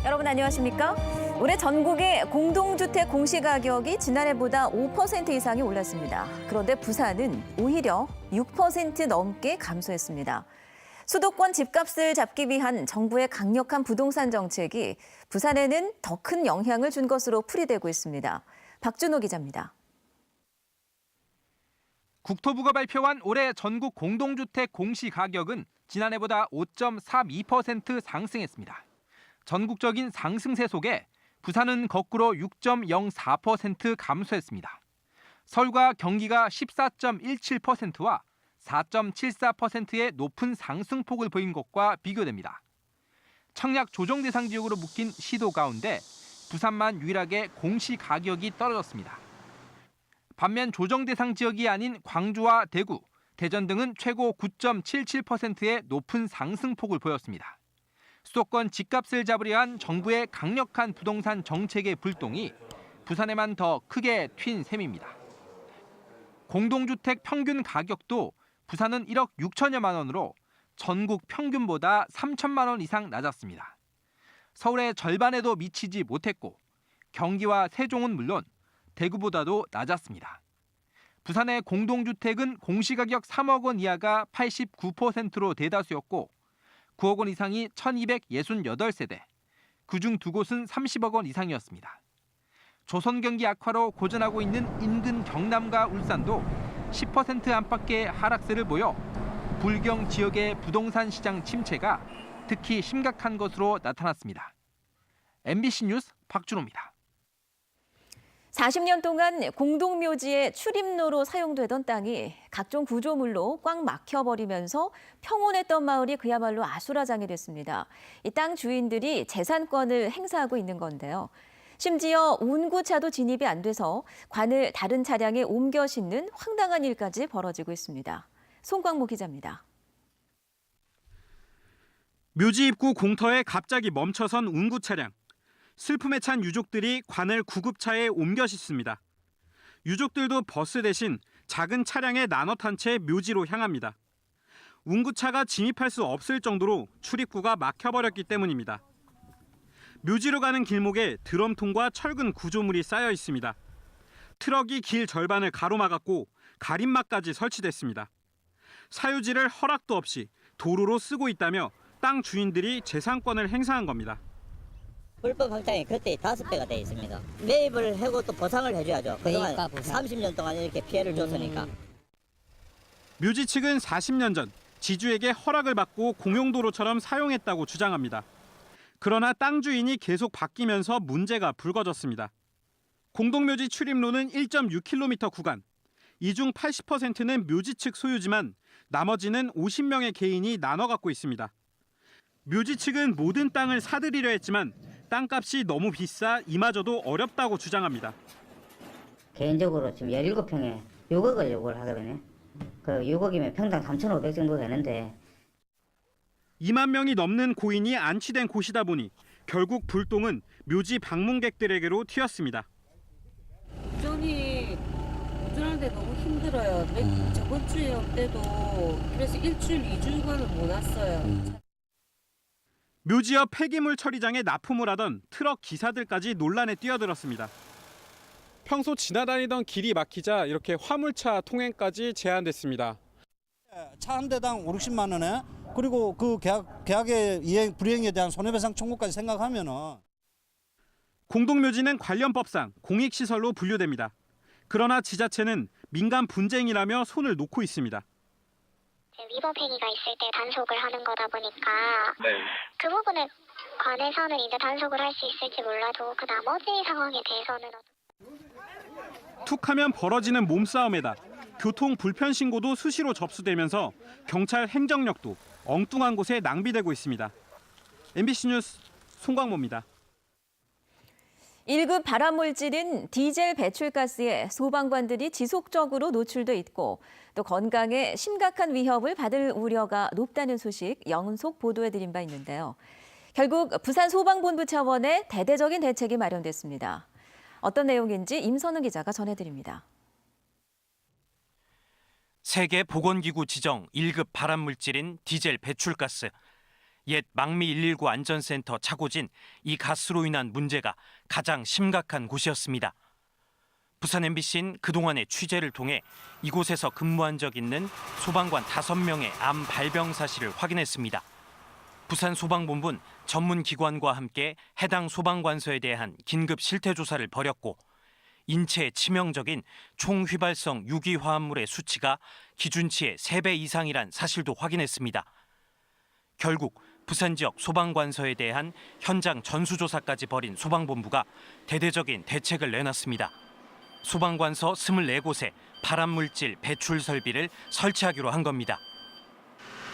여러분 안녕하십니까? 올해 전국의 공동주택 공시가격이 지난해보다 5% 이상이 올랐습니다. 그런데 부산은 오히려 6% 넘게 감소했습니다. 수도권 집값을 잡기 위한 정부의 강력한 부동산 정책이 부산에는 더 큰 영향을 준 것으로 풀이되고 있습니다. 박준호 기자입니다. 국토부가 발표한 올해 전국 공동주택 공시가격은 지난해보다 5.32% 상승했습니다. 전국적인 상승세 속에 부산은 거꾸로 6.04% 감소했습니다. 서울과 경기가 14.17%와 4.74%의 높은 상승폭을 보인 것과 비교됩니다. 청약 조정 대상 지역으로 묶인 시도 가운데 부산만 유일하게 공시가격이 떨어졌습니다. 반면 조정 대상 지역이 아닌 광주와 대구, 대전 등은 최고 9.77%의 높은 상승폭을 보였습니다. 수도권 집값을 잡으려 한 정부의 강력한 부동산 정책의 불똥이 부산에만 더 크게 튄 셈입니다. 공동주택 평균 가격도 부산은 1억 6천여만 원으로 전국 평균보다 3천만 원 이상 낮았습니다. 서울의 절반에도 미치지 못했고 경기와 세종은 물론 대구보다도 낮았습니다. 부산의 공동주택은 공시가격 3억 원 이하가 89%로 대다수였고 9억 원 이상이 1,268세대, 그중 두 곳은 30억 원 이상이었습니다. 조선 경기 악화로 고전하고 있는 인근 경남과 울산도 10% 안팎의 하락세를 보여 불경 지역의 부동산 시장 침체가 특히 심각한 것으로 나타났습니다. MBC 뉴스 박준호입니다. 40년 동안 공동묘지의 출입로로 사용되던 땅이 각종 구조물로 꽉 막혀버리면서 평온했던 마을이 그야말로 아수라장이 됐습니다. 이 땅 주인들이 재산권을 행사하고 있는 건데요. 심지어 운구차도 진입이 안 돼서 관을 다른 차량에 옮겨 싣는 황당한 일까지 벌어지고 있습니다. 송광모 기자입니다. 묘지 입구 공터에 갑자기 멈춰선 운구 차량. 슬픔에 찬 유족들이 관을 구급차에 옮겨 싣습니다. 유족들도 버스 대신 작은 차량에 나눠 탄 채 묘지로 향합니다. 운구차가 진입할 수 없을 정도로 출입구가 막혀버렸기 때문입니다. 묘지로 가는 길목에 드럼통과 철근 구조물이 쌓여 있습니다. 트럭이 길 절반을 가로막았고 가림막까지 설치됐습니다. 사유지를 허락도 없이 도로로 쓰고 있다며 땅 주인들이 재산권을 행사한 겁니다. 불법 확장이 그때 5배가 돼 있습니다. 매입을 하고 또 보상을 해줘야죠. 그동안 30년 동안 이렇게 피해를 줬으니까. 묘지 측은 40년 전 지주에게 허락을 받고 공용도로처럼 사용했다고 주장합니다. 그러나 땅 주인이 계속 바뀌면서 문제가 불거졌습니다. 공동묘지 출입로는 1.6km 구간. 이 중 80%는 묘지 측 소유지만 나머지는 50명의 개인이 나눠 갖고 있습니다. 묘지 측은 모든 땅을 사들이려 했지만 땅값이 너무 비싸 이마저도 어렵다고 주장합니다. 개인적으로 지금 17평에 6억을 요구를 하거든요. 그 6억이면 평당 3,500 정도 되는데 2만 명이 넘는 고인이 안치된 곳이다 보니 결국 불똥은 묘지 방문객들에게로 튀었습니다. 운전이 운전하는데 너무 힘들어요. 저번 주에 올 때도 그래서 일주일, 2주간을 못 왔어요. 묘지 옆 폐기물 처리장에 납품을 하던 트럭 기사들까지 논란에 뛰어들었습니다. 평소 지나다니던 길이 막히자 이렇게 화물차 통행까지 제한됐습니다. 차 한 대당 5, 60만 원에 그리고 그 계약의 이행 불이행에 대한 손해배상 청구까지 생각하면은 공동묘지는 관련 법상 공익시설로 분류됩니다. 그러나 지자체는 민간 분쟁이라며 손을 놓고 있습니다. 위법 행위가 있을 때 단속을 하는 거다 보니까 그 부분에 관해서는 이제 단속을 할 수 있을지 몰라도 그 나머지 상황에 대해서는 툭하면 벌어지는 몸싸움에다 교통 불편 신고도 수시로 접수되면서 경찰 행정력도 엉뚱한 곳에 낭비되고 있습니다. MBC 뉴스 송광모입니다. 1급 발암물질인 디젤 배출가스에 소방관들이 지속적으로 노출돼 있고 또 건강에 심각한 위협을 받을 우려가 높다는 소식 연속 보도해드린 바 있는데요. 결국 부산소방본부 차원의 대대적인 대책이 마련됐습니다. 어떤 내용인지 임선은 기자가 전해드립니다. 세계보건기구 지정 1급 발암물질인 디젤 배출가스. 옛 망미 119 안전센터 차고진 이 가스로 인한 문제가 가장 심각한 곳이었습니다. 부산 MBC는 그동안의 취재를 통해 이곳에서 근무한 적 있는 소방관 5명의 암 발병 사실을 확인했습니다. 부산 소방본부는 전문 기관과 함께 해당 소방관서에 대한 긴급 실태 조사를 벌였고 인체에 치명적인 총휘발성 유기화합물의 수치가 기준치의 3배 이상이란 사실도 확인했습니다. 결국 부산 지역 소방관서에 대한 현장 전수조사까지 벌인 소방본부가 대대적인 대책을 내놨습니다. 소방관서 24곳에 발암물질 배출 설비를 설치하기로 한 겁니다.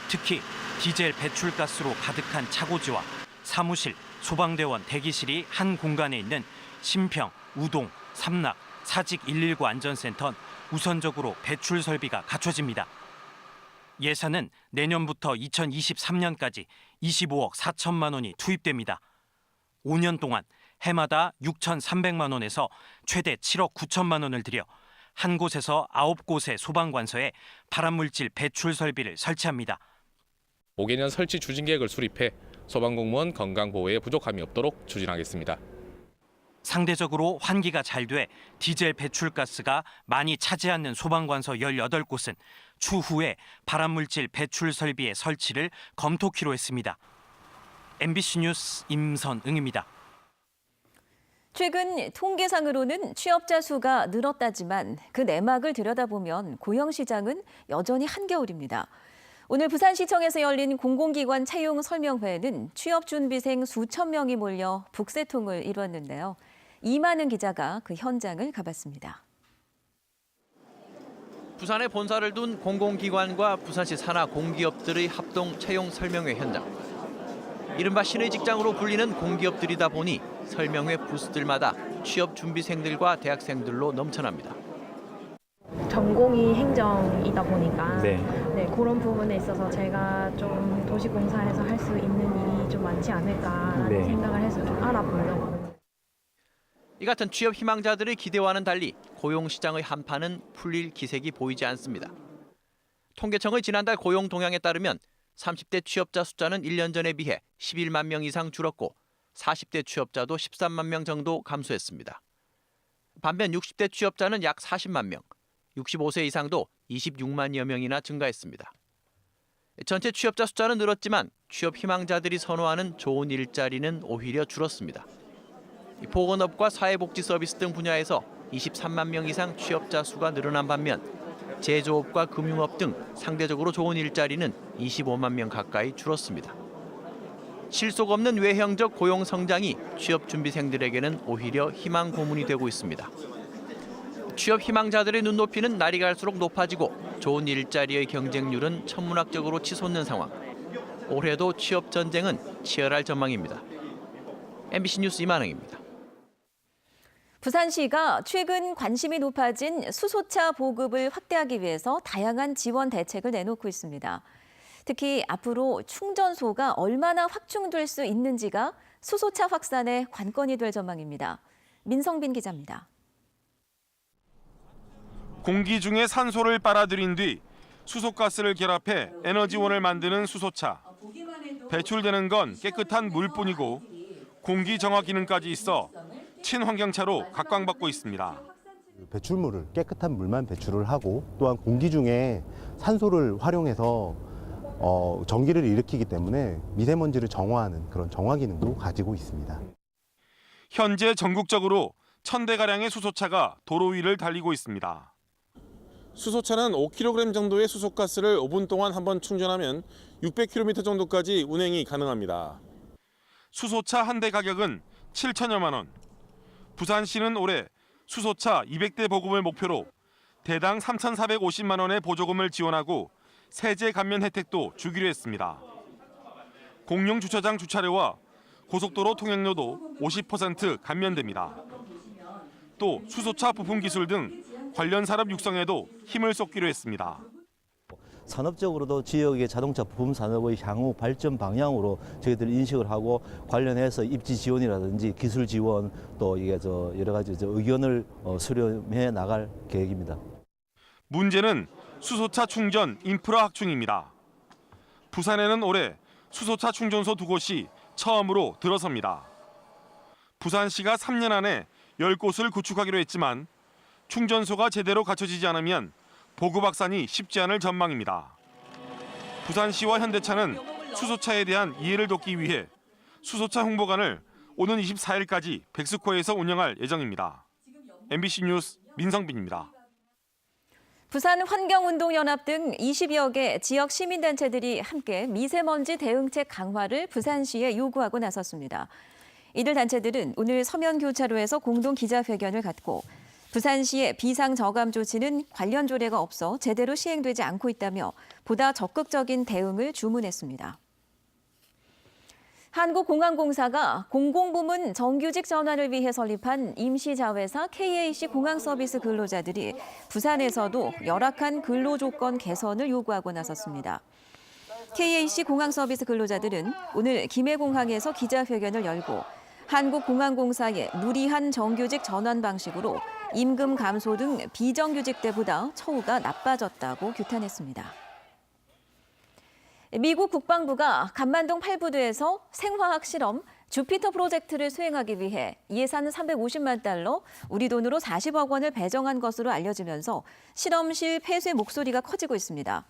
특히 디젤 배출가스로 가득한 차고지와 사무실, 소방대원 대기실이 한 공간에 있는 신평, 우동, 삼락, 사직 119 안전센터는 우선적으로 배출 설비가 갖춰집니다. 예산은 내년부터 2023년까지 25억 4천만 원이 투입됩니다. 5년 동안 해마다 6,300만 원에서 최대 7억 9천만 원을 들여 한 곳에서 9곳의 소방관서에 발암물질 배출 설비를 설치합니다. 5개년 설치 추진 계획을 수립해 소방공무원 건강보호에 부족함이 없도록 추진하겠습니다. 상대적으로 환기가 잘 돼 디젤 배출가스가 많이 차지 않는 소방관서 18곳은 추후에 발암물질 배출 설비의 설치를 검토키로 했습니다. MBC 뉴스 임선응입니다. 최근 통계상으로는 취업자 수가 늘었다지만 그 내막을 들여다보면 고용시장은 여전히 한겨울입니다. 오늘 부산시청에서 열린 공공기관 채용 설명회에는 취업준비생 수천 명이 몰려 북새통을 이루었는데요. 이만은 기자가 그 현장을 가봤습니다. 부산에 본사를 둔 공공기관과 부산시 산하 공기업들의 합동 채용 설명회 현장. 이른바 신의 직장으로 불리는 공기업들이다 보니 설명회 부스들마다 취업준비생들과 대학생들로 넘쳐납니다. 전공이 행정이다 보니까 네, 그런 부분에 있어서 제가 좀 도시공사에서 할 수 있는 일이 좀 많지 않을까라는 생각을 해서 좀 알아보려고. 이 같은 취업 희망자들의 기대와는 달리 고용시장의 한파는 풀릴 기색이 보이지 않습니다. 통계청의 지난달 고용 동향에 따르면 30대 취업자 숫자는 1년 전에 비해 11만 명 이상 줄었고 40대 취업자도 13만 명 정도 감소했습니다. 반면 60대 취업자는 약 40만 명, 65세 이상도 26만여 명이나 증가했습니다. 전체 취업자 숫자는 늘었지만 취업 희망자들이 선호하는 좋은 일자리는 오히려 줄었습니다. 보건업과 사회복지 서비스 등 분야에서 23만 명 이상 취업자 수가 늘어난 반면 제조업과 금융업 등 상대적으로 좋은 일자리는 25만 명 가까이 줄었습니다. 실속 없는 외형적 고용 성장이 취업 준비생들에게는 오히려 희망 고문이 되고 있습니다. 취업 희망자들의 눈높이는 날이 갈수록 높아지고 좋은 일자리의 경쟁률은 천문학적으로 치솟는 상황. 올해도 취업 전쟁은 치열할 전망입니다. MBC 뉴스 이만흥입니다. 부산시가 최근 관심이 높아진 수소차 보급을 확대하기 위해서 다양한 지원 대책을 내놓고 있습니다. 특히 앞으로 충전소가 얼마나 확충될 수 있는지가 수소차 확산의 관건이 될 전망입니다. 민성빈 기자입니다. 공기 중에 산소를 빨아들인 뒤 수소가스를 결합해 에너지원을 만드는 수소차. 배출되는 건 깨끗한 물뿐이고 공기 정화 기능까지 있어 친환경차로 각광받고 있습니다. 배출물을 깨끗한 물만 배출을 하고 또한 공기 중에 산소를 활용해서 전기를 일으키기 때문에 미세먼지를 정화하는 그런 정화 기능도 가지고 있습니다. 현재 전국적으로 1,000대가량의 수소차가 도로 위를 달리고 있습니다. 수소차는 5kg 정도의 수소가스를 5분 동안 한번 충전하면 600km 정도까지 운행이 가능합니다. 수소차 한 대 가격은 7천여만 원. 부산시는 올해 수소차 200대 보급을 목표로 대당 3,450만 원의 보조금을 지원하고 세제 감면 혜택도 주기로 했습니다. 공용 주차장 주차료와 고속도로 통행료도 50% 감면됩니다. 또 수소차 부품 기술 등 관련 산업 육성에도 힘을 쏟기로 했습니다. 산업적으로도 지역의 자동차 부품 산업의 향후 발전 방향으로 저희들이 인식을 하고 관련해서 입지 지원이라든지 기술 지원 또 이게 여러 가지 의견을 수렴해 나갈 계획입니다. 문제는 수소차 충전 인프라 확충입니다. 부산에는 올해 수소차 충전소 2곳이 처음으로 들어섭니다. 부산시가 3년 안에 10곳을 구축하기로 했지만 충전소가 제대로 갖춰지지 않으면 보급 확산이 쉽지 않을 전망입니다. 부산시와 현대차는 수소차에 대한 이해를 돕기 위해 수소차 홍보관을 오는 24일까지 백스코에서 운영할 예정입니다. MBC 뉴스 민성빈입니다. 부산 환경운동연합 등 20여 개 지역 시민단체들이 함께 미세먼지 대응책 강화를 부산시에 요구하고 나섰습니다. 이들 단체들은 오늘 서면교차로에서 공동 기자회견을 갖고 부산시의 비상저감 조치는 관련 조례가 없어 제대로 시행되지 않고 있다며 보다 적극적인 대응을 주문했습니다. 한국공항공사가 공공부문 정규직 전환을 위해 설립한 임시자회사 KAC 공항서비스 근로자들이 부산에서도 열악한 근로조건 개선을 요구하고 나섰습니다. KAC 공항서비스 근로자들은 오늘 김해공항에서 기자회견을 열고 한국공항공사의 무리한 정규직 전환 방식으로 임금 감소 등 비정규직 때보다 처우가 나빠졌다고 규탄했습니다. 미국 국방부가 간만동 8부두에서 생화학 실험 주피터 프로젝트를 수행하기 위해 예산 350만 달러, 우리 돈으로 40억 원을 배정한 것으로 알려지면서 실험실 폐쇄 목소리가 커지고 있습니다.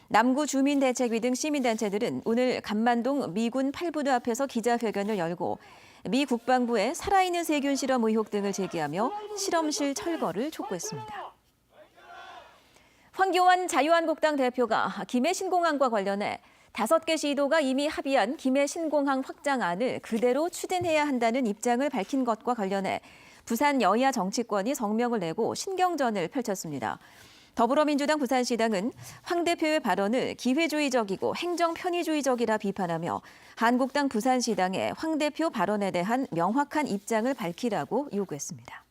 남구 주민대책위 등 시민단체들은 오늘 간만동 미군 8부두 앞에서 기자회견을 열고 미 국방부의 살아있는 세균 실험 의혹 등을 제기하며 실험실 철거를 촉구했습니다. 황교안 자유한국당 대표가 김해 신공항과 관련해 5개 시도가 이미 합의한 김해 신공항 확장안을 그대로 추진해야 한다는 입장을 밝힌 것과 관련해 부산 여야 정치권이 성명을 내고 신경전을 펼쳤습니다. 더불어민주당 부산시당은 황 대표의 발언을 기회주의적이고 행정편의주의적이라 비판하며 한국당 부산시당의 황 대표 발언에 대한 명확한 입장을 밝히라고 요구했습니다.